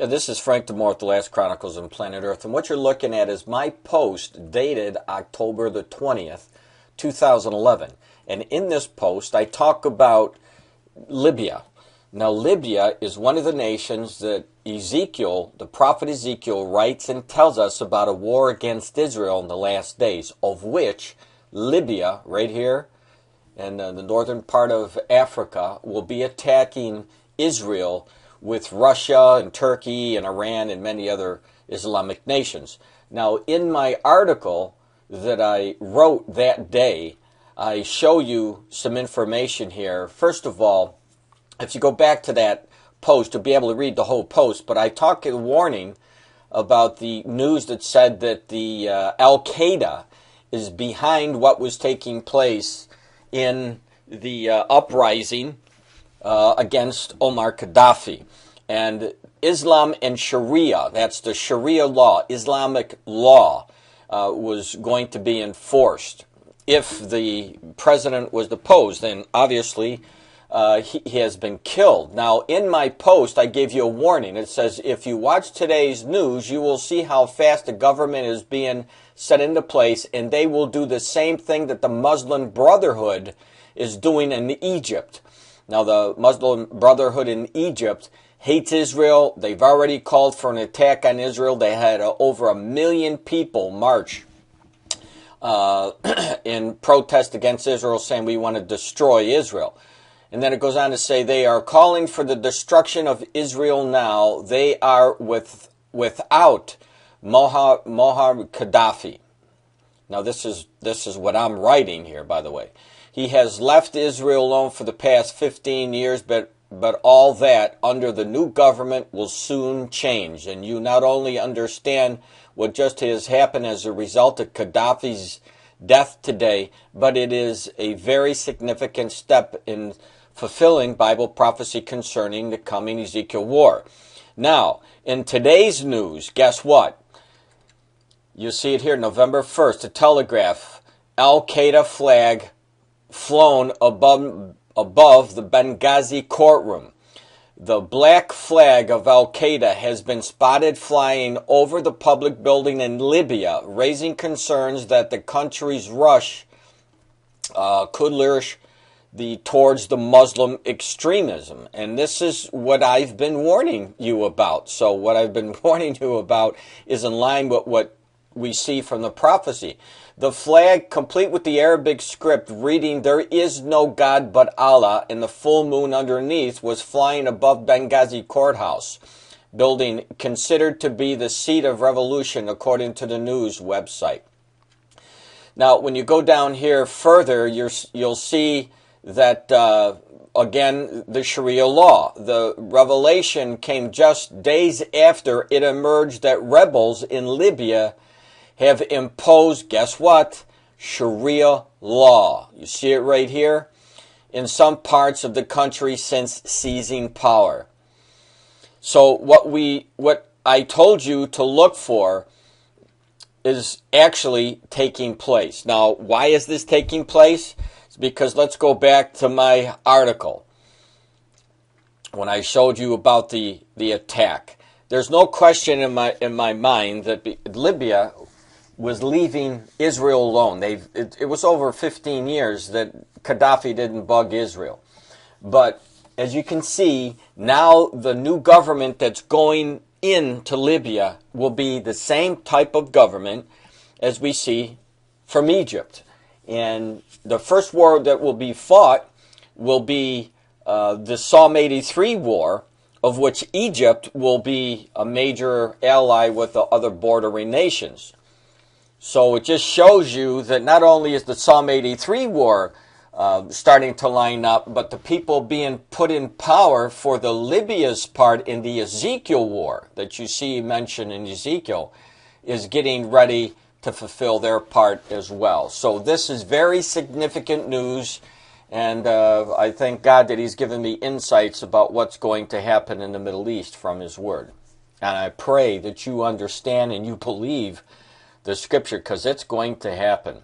Yeah, this is Frank DiMora, The Last Chronicles on Planet Earth, and what you're looking at is my post dated October the 20th, 2011. And in this post, I talk about Libya. Now, Libya is one of the nations that Ezekiel, the prophet Ezekiel, writes and tells us about a war against Israel in the last days, of which Libya, right here, in the northern part of Africa, will be attacking Israel with Russia and Turkey and Iran and many other Islamic nations. Now, in my article that I wrote that day, I show you some information here. First of all, if you go back to that post, you'll be able to read the whole post, but I talk a warning about the news that said that the Qaeda is behind what was taking place in the uprising against Omar Gaddafi. And Islam and Sharia, that's the Sharia law, Islamic law, was going to be enforced. If the president was deposed, then obviously he has been killed. Now, in my post, I gave you a warning. It says, if you watch today's news, you will see how fast the government is being set into place, and they will do the same thing that the Muslim Brotherhood is doing in Egypt. Now, the Muslim Brotherhood in Egypt hates Israel. They've already called for an attack on Israel. They had over 1 million people march in protest against Israel, saying we want to destroy Israel. And then it goes on to say they are calling for the destruction of Israel now. They are without Muammar Gaddafi. Now, this is what I'm writing here, by the way. He has left Israel alone for the past 15 years, but all that under the new government will soon change. And you not only understand what just has happened as a result of Gaddafi's death today, but it is a very significant step in fulfilling Bible prophecy concerning the coming Ezekiel war. Now, in today's news, guess what? You see it here, November 1st, the Telegraph, Al-Qaeda flag flown above the Benghazi courtroom. The black flag of Al-Qaeda has been spotted flying over the public building in Libya, raising concerns that the country's rush could lurch towards the Muslim extremism. And this is what I've been warning you about. So what I've been warning you about is in line with what we see from the prophecy. The flag, complete with the Arabic script reading, "There is no God but Allah," and the full moon underneath, was flying above Benghazi courthouse building, considered to be the seat of revolution, according to the news website. Now, when you go down here further, you'll see that, again, the Sharia law. The revelation came just days after it emerged that rebels in Libya have imposed, guess what? Sharia law. You see it right here? In some parts of the country since seizing power. So what I told you to look for is actually taking place. Now, why is this taking place? It's because let's go back to my article when I showed you about the attack. There's no question in my mind that Libya was leaving Israel alone. It was over 15 years that Gaddafi didn't bug Israel. But as you can see, now the new government that's going into Libya will be the same type of government as we see from Egypt. And the first war that will be fought will be the Psalm 83 war, of which Egypt will be a major ally with the other bordering nations. So it just shows you that not only is the Psalm 83 war starting to line up, but the people being put in power for the Libya's part in the Ezekiel war that you see mentioned in Ezekiel is getting ready to fulfill their part as well. So this is very significant news, and I thank God that He's given me insights about what's going to happen in the Middle East from His Word. And I pray that you understand and you believe the Scripture, because it's going to happen.